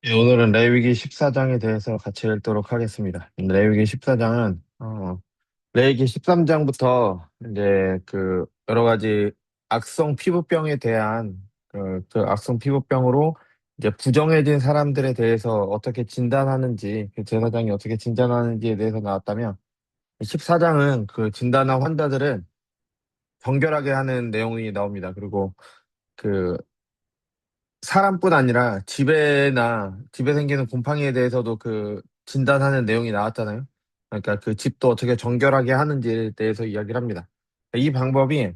예, 오늘은 레위기 14장에 대해서 같이 읽도록 하겠습니다. 레위기 14장은 레위기 13장부터 이제 그 여러 가지 악성 피부병에 대한 그 악성 피부병으로 이제 부정해진 사람들에 대해서 어떻게 진단하는지, 그 제사장이 어떻게 진단하는지에 대해서 나왔다면, 14장은 그 진단한 환자들은 정결하게 하는 내용이 나옵니다. 그리고 그 사람뿐 아니라 집에 생기는 곰팡이에 대해서도 그 진단하는 내용이 나왔잖아요. 그러니까 그 집도 어떻게 정결하게 하는지에 대해서 이야기를 합니다. 이 방법이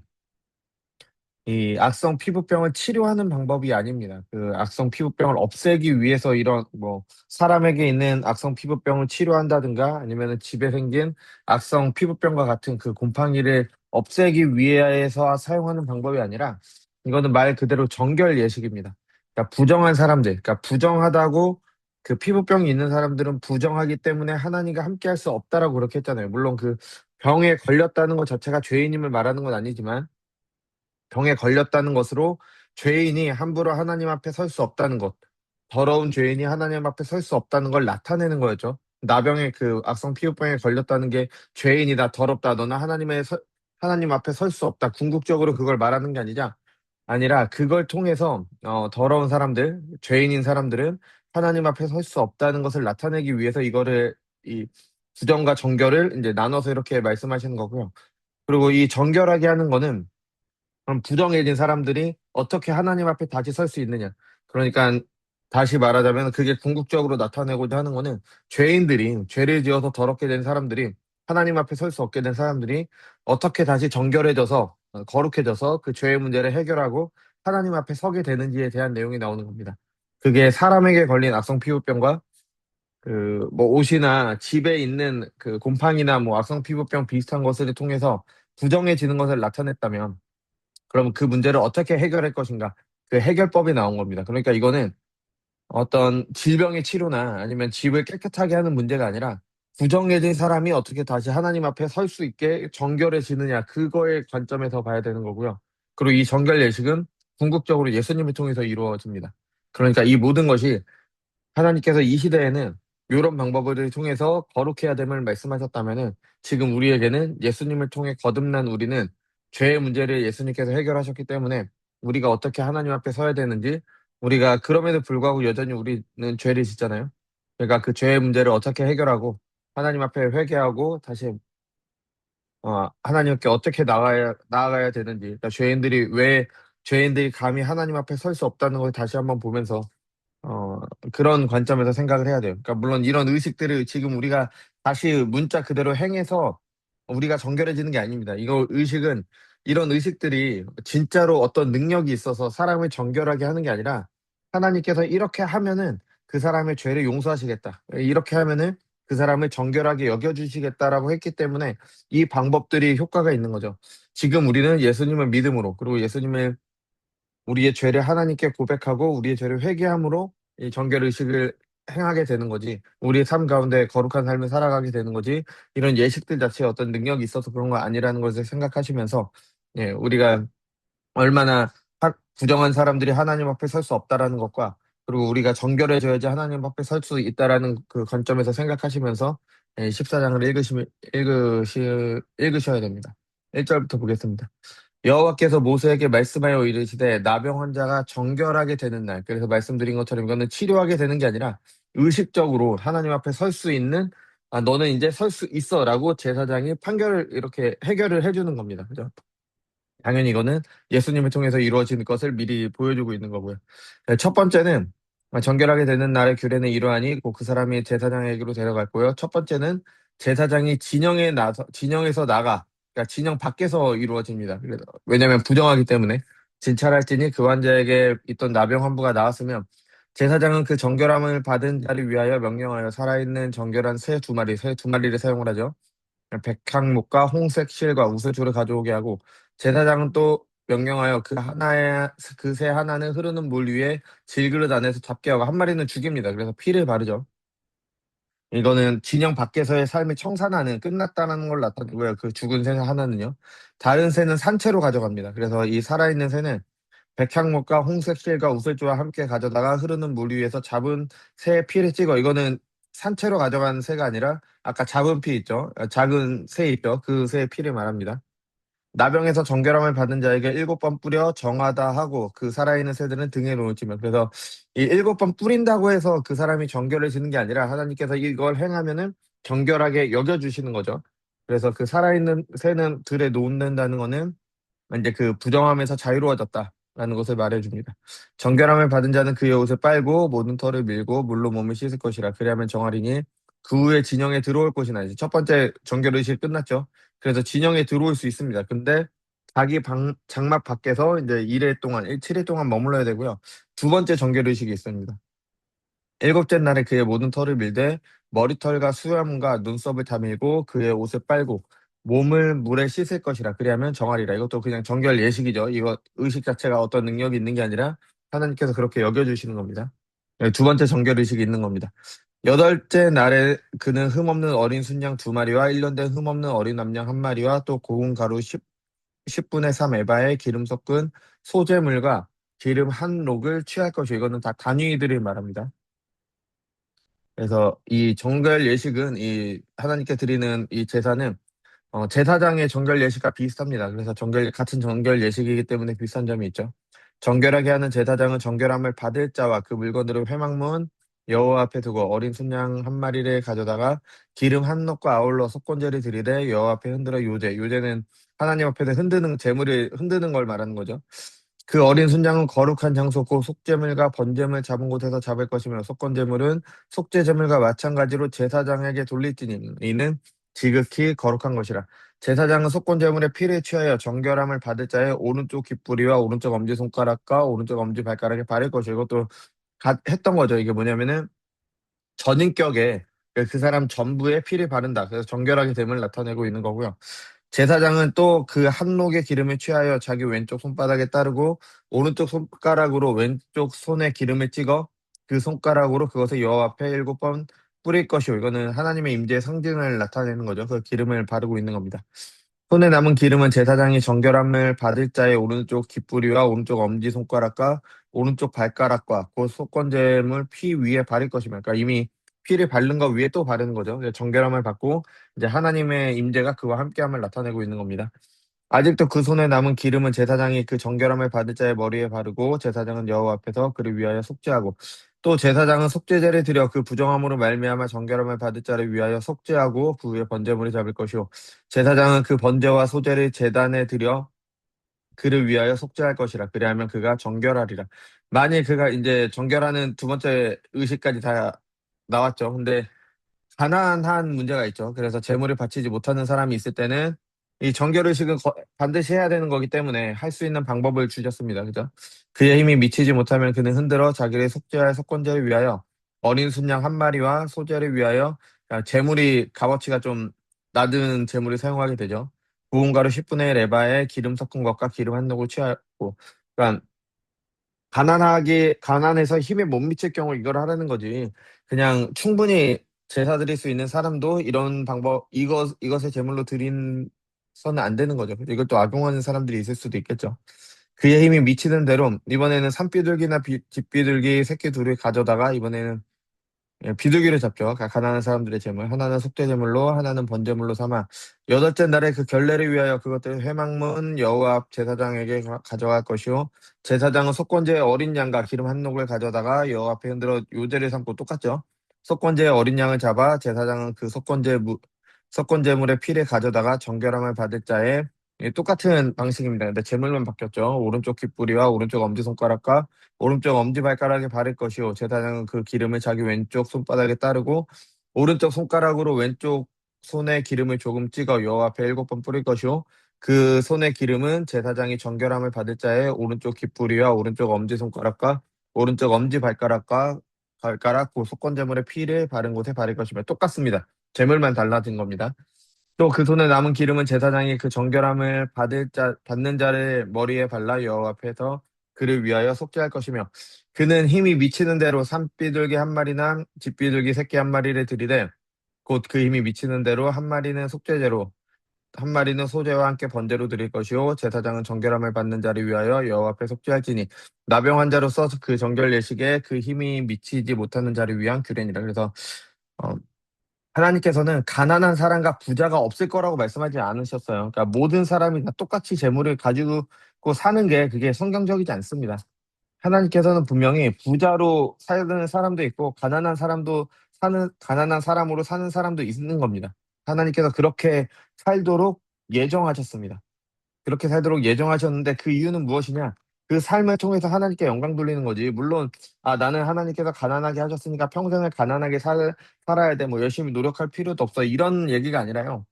이 악성 피부병을 치료하는 방법이 아닙니다. 그 악성 피부병을 없애기 위해서 이런 뭐 사람에게 있는 악성 피부병을 치료한다든가 아니면은 집에 생긴 악성 피부병과 같은 그 곰팡이를 없애기 위해서 사용하는 방법이 아니라 이거는 말 그대로 정결 예식입니다. 그러니까 부정한 사람들, 그러니까 부정하다고 그 피부병이 있는 사람들은 부정하기 때문에 하나님과 함께 할 수 없다라고 그렇게 했잖아요. 물론 그 병에 걸렸다는 것 자체가 죄인임을 말하는 건 아니지만 병에 걸렸다는 것으로 죄인이 함부로 하나님 앞에 설 수 없다는 것, 더러운 죄인이 하나님 앞에 설 수 없다는 걸 나타내는 거였죠. 나병의 그 악성 피부병에 걸렸다는 게 죄인이다, 더럽다, 너는 하나님 앞에 설 수 없다. 궁극적으로 그걸 말하는 게 아니라 그걸 통해서 더러운 사람들, 죄인인 사람들은 하나님 앞에 설 수 없다는 것을 나타내기 위해서 이거를 이 부정과 정결을 이제 나눠서 이렇게 말씀하시는 거고요. 그리고 이 정결하게 하는 거는 그럼 부정해진 사람들이 어떻게 하나님 앞에 다시 설 수 있느냐. 그러니까 다시 말하자면 그게 궁극적으로 나타내고자 하는 거는 죄인들이 죄를 지어서 더럽게 된 사람들이 하나님 앞에 설 수 없게 된 사람들이 어떻게 다시 정결해져서 거룩해져서 그 죄의 문제를 해결하고 하나님 앞에 서게 되는지에 대한 내용이 나오는 겁니다. 그게 사람에게 걸린 악성 피부병과 그 뭐 옷이나 집에 있는 그 곰팡이나 뭐 악성 피부병 비슷한 것을 통해서 부정해지는 것을 나타냈다면 그럼 그 문제를 어떻게 해결할 것인가? 그 해결법이 나온 겁니다. 그러니까 이거는 어떤 질병의 치료나 아니면 집을 깨끗하게 하는 문제가 아니라 부정해진 사람이 어떻게 다시 하나님 앞에 설 수 있게 정결해지느냐, 그거의 관점에서 봐야 되는 거고요. 그리고 이 정결 예식은 궁극적으로 예수님을 통해서 이루어집니다. 그러니까 이 모든 것이 하나님께서 이 시대에는 이런 방법을 통해서 거룩해야 됨을 말씀하셨다면은 지금 우리에게는 예수님을 통해 거듭난 우리는 죄의 문제를 예수님께서 해결하셨기 때문에 우리가 어떻게 하나님 앞에 서야 되는지 우리가 그럼에도 불구하고 여전히 우리는 죄를 짓잖아요. 그러니까 그 죄의 문제를 어떻게 해결하고 하나님 앞에 회개하고 다시 하나님께 어떻게 나아가야 되는지 그러니까 죄인들이 감히 하나님 앞에 설 수 없다는 걸 다시 한번 보면서 어, 그런 관점에서 생각을 해야 돼요. 그러니까 물론 이런 의식들을 지금 우리가 다시 문자 그대로 행해서 우리가 정결해지는 게 아닙니다. 이런 의식들이 진짜로 어떤 능력이 있어서 사람을 정결하게 하는 게 아니라 하나님께서 이렇게 하면은 그 사람의 죄를 용서하시겠다. 이렇게 하면은 그 사람을 정결하게 여겨주시겠다라고 했기 때문에 이 방법들이 효과가 있는 거죠. 지금 우리는 예수님을 믿음으로 그리고 예수님을 우리의 죄를 하나님께 고백하고 우리의 죄를 회개함으로 이 정결 의식을 행하게 되는 거지. 우리의 삶 가운데 거룩한 삶을 살아가게 되는 거지. 이런 예식들 자체에 어떤 능력이 있어서 그런 거 아니라는 것을 생각하시면서 예, 우리가 얼마나 부정한 사람들이 하나님 앞에 설 수 없다라는 것과 그리고 우리가 정결해져야지 하나님 앞에 설 수 있다라는 그 관점에서 생각하시면서 14장을 읽으셔야 됩니다. 1절부터 보겠습니다. 여호와께서 모세에게 말씀하여 이르시되 나병 환자가 정결하게 되는 날 그래서 말씀드린 것처럼 이거는 치료하게 되는 게 아니라 의식적으로 하나님 앞에 설 수 있는 너는 이제 설 수 있어라고 제사장이 판결을 이렇게 해결을 해주는 겁니다. 그죠? 당연히 이거는 예수님을 통해서 이루어진 것을 미리 보여주고 있는 거고요. 네, 첫 번째는 정결하게 되는 날의 규례는 이러하니 곧 그 사람이 제사장에게로 데려갔고요. 첫 번째는 제사장이 진영에서 나가, 그러니까 진영 밖에서 이루어집니다. 왜냐하면 부정하기 때문에 진찰할지니 그 환자에게 있던 나병 환부가 나왔으면 제사장은 그 정결함을 받은 자를 위하여 명령하여 살아있는 정결한 새 두 마리를 사용을 하죠. 백항목과 홍색 실과 우슬초를 가져오게 하고 제사장은 또 명령하여 그 새 하나는 흐르는 물 위에 질그릇 안에서 잡게 하고 한 마리는 죽입니다. 그래서 피를 바르죠. 이거는 진영 밖에서의 삶이 청산하는 끝났다는 걸 나타내고요. 그 죽은 새 하나는요. 다른 새는 산채로 가져갑니다. 그래서 이 살아있는 새는 백향목과 홍색 실과 우슬조와 함께 가져다가 흐르는 물 위에서 잡은 새의 피를 찍어. 이거는 산채로 가져간 새가 아니라 아까 잡은 피 있죠? 작은 새 있죠? 그 새의 피를 말합니다. 나병에서 정결함을 받은 자에게 7번 뿌려 정하다 하고 그 살아있는 새들은 등에 놓을지며. 그래서 이 7번 뿌린다고 해서 그 사람이 정결해지는 게 아니라 하나님께서 이걸 행하면은 정결하게 여겨주시는 거죠. 그래서 그 살아있는 새는 들에 놓는다는 거는 이제 그 부정함에서 자유로워졌다라는 것을 말해줍니다. 정결함을 받은 자는 그의 옷을 빨고 모든 털을 밀고 물로 몸을 씻을 것이라. 그리하면 정하리니 그 후에 진영에 들어올 것이나. 이제 첫 번째 정결의식 끝났죠. 그래서 진영에 들어올 수 있습니다. 근데 자기 장막 밖에서 이제 1일 동안, 7일 동안 머물러야 되고요. 두 번째 정결의식이 있습니다. 일곱째 날에 그의 모든 털을 밀되 머리털과 수염과 눈썹을 다 밀고 그의 옷을 빨고 몸을 물에 씻을 것이라. 그리하면 정하리라. 이것도 그냥 정결 예식이죠. 이거 의식 자체가 어떤 능력이 있는 게 아니라 하나님께서 그렇게 여겨주시는 겁니다. 네, 두 번째 정결 의식이 있는 겁니다. 여덟째 날에 그는 흠없는 어린 순양 2마리와 1년 된 흠없는 어린 암양 1마리와 또 고운 가루 10분의 3 에바에 기름 섞은 소재물과 기름 한 록을 취할 것이요. 이거는 다 단위들을 말합니다. 그래서 이 정결 예식은 이 하나님께 드리는 이 제사는 제사장의 정결 예식과 비슷합니다. 그래서 같은 정결 예식이기 때문에 비슷한 점이 있죠. 정결하게 하는 제사장은 정결함을 받을 자와 그 물건들을 회막문 여호와 앞에 두고 어린 순양 1마리를 가져다가 기름 한 놋과 아울러 속건제를 드리되 여호와 앞에 흔들어 요제는 하나님 앞에서 흔드는 재물을 흔드는 걸 말하는 거죠. 그 어린 순양은 거룩한 장소고 속죄물과 번제물 잡은 곳에서 잡을 것이며 속건제물은 속죄제물과 마찬가지로 제사장에게 돌릴지니 이는 지극히 거룩한 것이라. 제사장은 속건제물의 피를 취하여 정결함을 받을 자의 오른쪽 귓부리와 오른쪽 엄지손가락과 오른쪽 엄지발가락에 바를 것이고, 이것도 했던 거죠. 이게 뭐냐면은 전인격에 그 사람 전부에 피를 바른다. 그래서 정결하게 됨을 나타내고 있는 거고요. 제사장은 또 그 한록의 기름을 취하여 자기 왼쪽 손바닥에 따르고 오른쪽 손가락으로 왼쪽 손에 기름을 찍어 그 손가락으로 그것을 여호와 앞에 7번 뿌릴 것이요. 이거는 하나님의 임재의 상징을 나타내는 거죠. 그 기름을 바르고 있는 겁니다. 손에 남은 기름은 제사장이 정결함을 받을 자의 오른쪽 깃뿌리와 오른쪽 엄지손가락과 오른쪽 발가락과 그 속건제물 피 위에 바를 것이며, 그러니까 이미 피를 바른 거 위에 또 바르는 거죠. 정결함을 받고 이제 하나님의 임재가 그와 함께함을 나타내고 있는 겁니다. 아직도 그 손에 남은 기름은 제사장이 그 정결함을 받을 자의 머리에 바르고 제사장은 여호와 앞에서 그를 위하여 속죄하고 또 제사장은 속죄제를 드려 그 부정함으로 말미암아 정결함을 받을 자를 위하여 속죄하고 그 후에 번제물을 잡을 것이요 제사장은 그 번제와 소제를 제단에 드려 그를 위하여 속죄할 것이라. 그리하면 그가 정결하리라. 만일 그가 이제 정결하는 두 번째 의식까지 다 나왔죠. 근데 가난한 문제가 있죠. 그래서 재물을 바치지 못하는 사람이 있을 때는 이 정결의식은 반드시 해야 되는 거기 때문에 할 수 있는 방법을 주셨습니다. 그죠? 그의 힘이 미치지 못하면 그는 흔들어 자기를 속죄할 속건제를 위하여 어린 순양 1마리와 소제를 위하여 재물이 값어치가 좀 낮은 재물을 사용하게 되죠. 부은 가루 10분의 1 에바에 기름 섞은 것과 기름 한 녹을 취하고, 그러니까 가난해서 힘에 못 미칠 경우 이걸 하라는 거지. 그냥 충분히 제사 드릴 수 있는 사람도 이런 방법, 이것을 제물로 드린서는 안 되는 거죠. 이걸 또 악용하는 사람들이 있을 수도 있겠죠. 그의 힘이 미치는 대로 이번에는 산비둘기나 집비둘기 새끼 둘을 가져다가 이번에는 비둘기를 잡죠. 가난한 사람들의 제물. 하나는 속죄제물로 하나는 번제물로 삼아 여덟째 날에 그 결례를 위하여 그것들을 회막문 여호와 앞 제사장에게 가져갈 것이요 제사장은 속건제의 어린 양과 기름 한 녹을 가져다가 여호와 앞에 흔들어 요제를 삼고, 똑같죠. 속건제의 어린 양을 잡아 제사장은 그 속건제물의 피를 가져다가 정결함을 받을 자의 똑같은 방식입니다. 근데 제물만 바뀌었죠. 오른쪽 귓부리와 오른쪽 엄지손가락과 오른쪽 엄지발가락에 바를 것이요 제사장은 그 기름을 자기 왼쪽 손바닥에 따르고 오른쪽 손가락으로 왼쪽 손에 기름을 조금 찍어 여호와 앞에 7번 뿌릴 것이요 그 손의 기름은 제사장이 정결함을 받을 자의 오른쪽 깃뿌리와 오른쪽 엄지손가락과 오른쪽 엄지발가락과 발가락 그 속건제물의 피를 바른 곳에 바를 것이며, 똑같습니다. 제물만 달라진 겁니다. 또 그 손에 남은 기름은 제사장이 그 정결함을 받는 자를 머리에 발라 여호와 앞에서 그를 위하여 속죄할 것이며, 그는 힘이 미치는 대로 산비둘기 1마리나 집비둘기 새끼 1마리를 드리되 곧 그 힘이 미치는 대로 1마리는 속죄제로 한 마리는 소재와 함께 번제로 드릴 것이요 제사장은 정결함을 받는 자를 위하여 여호와 앞에 속죄할지니 나병 환자로서 그 정결 예식에 그 힘이 미치지 못하는 자를 위한 규례니라. 그래서 어, 하나님께서는 가난한 사람과 부자가 없을 거라고 말씀하지 않으셨어요. 그러니까 모든 사람이 다 똑같이 재물을 가지고 사는 게 그게 성경적이지 않습니다. 하나님께서는 분명히 부자로 사는 사람도 있고 가난한 사람으로 사는 사람도 있는 겁니다. 하나님께서 그렇게 살도록 예정하셨습니다. 그렇게 살도록 예정하셨는데 그 이유는 무엇이냐? 그 삶을 통해서 하나님께 영광 돌리는 거지. 물론 나는 하나님께서 가난하게 하셨으니까 평생을 가난하게 살아야 돼. 뭐 열심히 노력할 필요도 없어. 이런 얘기가 아니라요.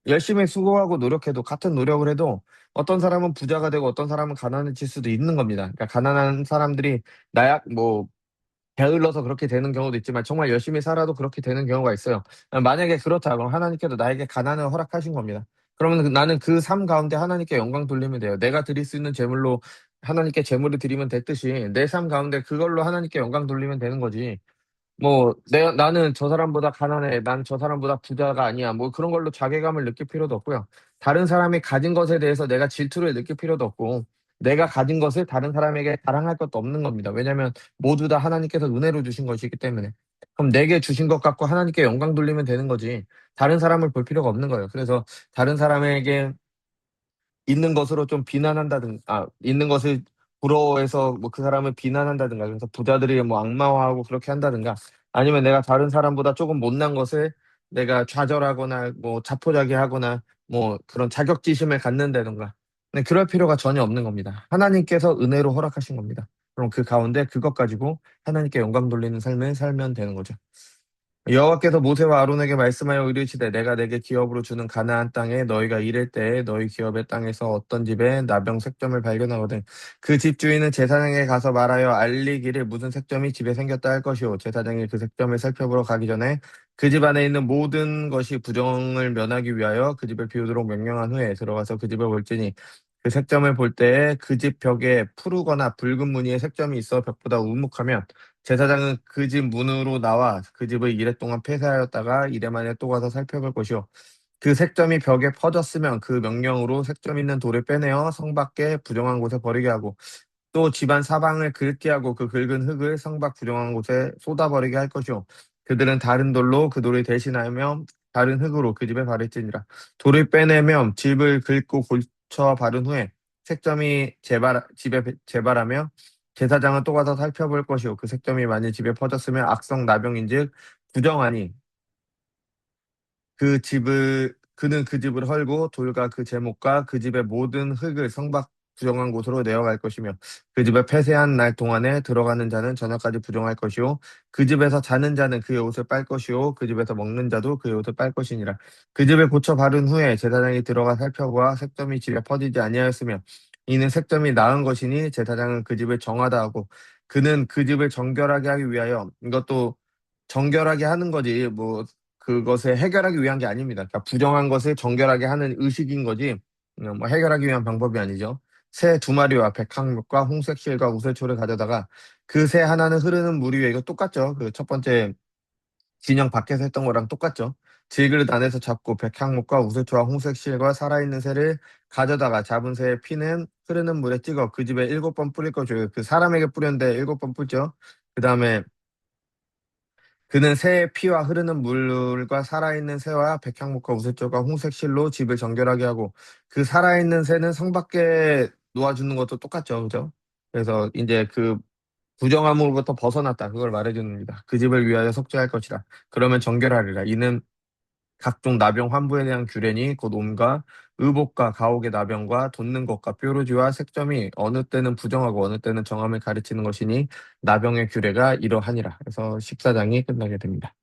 열심히 수고하고 노력해도 같은 노력을 해도 어떤 사람은 부자가 되고 어떤 사람은 가난해질 수도 있는 겁니다. 그러니까 가난한 사람들이 나약 뭐 게을러서 그렇게 되는 경우도 있지만 정말 열심히 살아도 그렇게 되는 경우가 있어요. 만약에 그렇다 그럼 하나님께서 나에게 가난을 허락하신 겁니다. 그러면 나는 그 삶 가운데 하나님께 영광 돌리면 돼요. 내가 드릴 수 있는 제물로 하나님께 제물을 드리면 됐듯이 내 삶 가운데 그걸로 하나님께 영광 돌리면 되는 거지. 뭐 나는 저 사람보다 가난해. 난 저 사람보다 부자가 아니야. 뭐 그런 걸로 자괴감을 느낄 필요도 없고요. 다른 사람이 가진 것에 대해서 내가 질투를 느낄 필요도 없고 내가 가진 것을 다른 사람에게 자랑할 것도 없는 겁니다. 왜냐하면 모두 다 하나님께서 은혜로 주신 것이기 때문에. 그럼 내게 주신 것 갖고 하나님께 영광 돌리면 되는 거지. 다른 사람을 볼 필요가 없는 거예요. 그래서 다른 사람에게 있는 것으로 좀 있는 것을 부러워해서 뭐 그 사람을 비난한다든가, 그래서 부자들이 뭐 악마화하고 그렇게 한다든가, 아니면 내가 다른 사람보다 조금 못난 것을 내가 좌절하거나 뭐 자포자기하거나 뭐 그런 자격지심을 갖는다든가. 근데 그럴 필요가 전혀 없는 겁니다. 하나님께서 은혜로 허락하신 겁니다. 그럼 그 가운데 그것 가지고 하나님께 영광 돌리는 삶을 살면 되는 거죠. 여호와께서 모세와 아론에게 말씀하여 이르시되 내가 내게 기업으로 주는 가나안 땅에 너희가 이를 때에 너희 기업의 땅에서 어떤 집에 나병 색점을 발견하거든 그 집 주인은 제사장에게 가서 말하여 알리기를 무슨 색점이 집에 생겼다 할 것이요 제사장이 그 색점을 살펴보러 가기 전에 그 집 안에 있는 모든 것이 부정을 면하기 위하여 그 집을 비우도록 명령한 후에 들어가서 그 집을 볼지니 그 색점을 볼 때에 그 집 벽에 푸르거나 붉은 무늬의 색점이 있어 벽보다 우묵하면 제사장은 그 집 문으로 나와 그 집을 이래 동안 폐쇄하였다가 이래 만에 또 가서 살펴볼 것이요. 그 색점이 벽에 퍼졌으면 그 명령으로 색점 있는 돌을 빼내어 성 밖에 부정한 곳에 버리게 하고 또 집안 사방을 긁게 하고 그 긁은 흙을 성 밖 부정한 곳에 쏟아버리게 할 것이요. 그들은 다른 돌로 그 돌을 대신하며 다른 흙으로 그 집에 바를지니라. 돌을 빼내면 집을 긁고 고쳐 바른 후에 색점이 집에 재발하며 제사장은 또 가서 살펴볼 것이요. 그 색점이 만일 집에 퍼졌으면 악성 나병인즉 부정하니 그는 그 집을 헐고 돌과 그 제목과 그 집의 모든 흙을 성밖 부정한 곳으로 내어갈 것이며 그 집을 폐쇄한 날 동안에 들어가는 자는 저녁까지 부정할 것이요 그 집에서 자는 자는 그의 옷을 빨 것이요 그 집에서 먹는 자도 그의 옷을 빨 것이니라. 그 집을 고쳐 바른 후에 제사장이 들어가 살펴보아 색점이 집에 퍼지지 아니하였으며 이는 색점이 나은 것이니 제사장은 그 집을 정하다 하고 그는 그 집을 정결하게 하기 위하여 이것도 정결하게 하는 거지 뭐 그것을 해결하기 위한 게 아닙니다. 그러니까 부정한 것을 정결하게 하는 의식인 거지, 뭐 해결하기 위한 방법이 아니죠. 새 두 마리와 백항목과 홍색 실과 우슬초를 가져다가 그 새 하나는 흐르는 물 위에 이거 똑같죠. 그 첫 번째 진영 밖에서 했던 거랑 똑같죠. 질그릇 안에서 잡고 백향목과 우슬초와 홍색 실과 살아있는 새를 가져다가 잡은 새의 피는 흐르는 물에 찍어 그 집에 7번 뿌릴 것이요. 그 사람에게 뿌렸는데 7번 뿌죠. 그 다음에 그는 새의 피와 흐르는 물과 살아있는 새와 백향목과 우슬초과 홍색 실로 집을 정결하게 하고 그 살아있는 새는 성 밖에 놓아주는 것도 똑같죠. 그죠? 그래서 이제 그 부정함으로부터 벗어났다. 그걸 말해줍니다. 그 집을 위하여 속죄할 것이라. 그러면 정결하리라. 이는 각종 나병 환부에 대한 규례니 곧 옴과 의복과 가옥의 나병과 돋는 것과 뾰루지와 색점이 어느 때는 부정하고 어느 때는 정함을 가르치는 것이니 나병의 규례가 이러하니라. 그래서 14장이 끝나게 됩니다.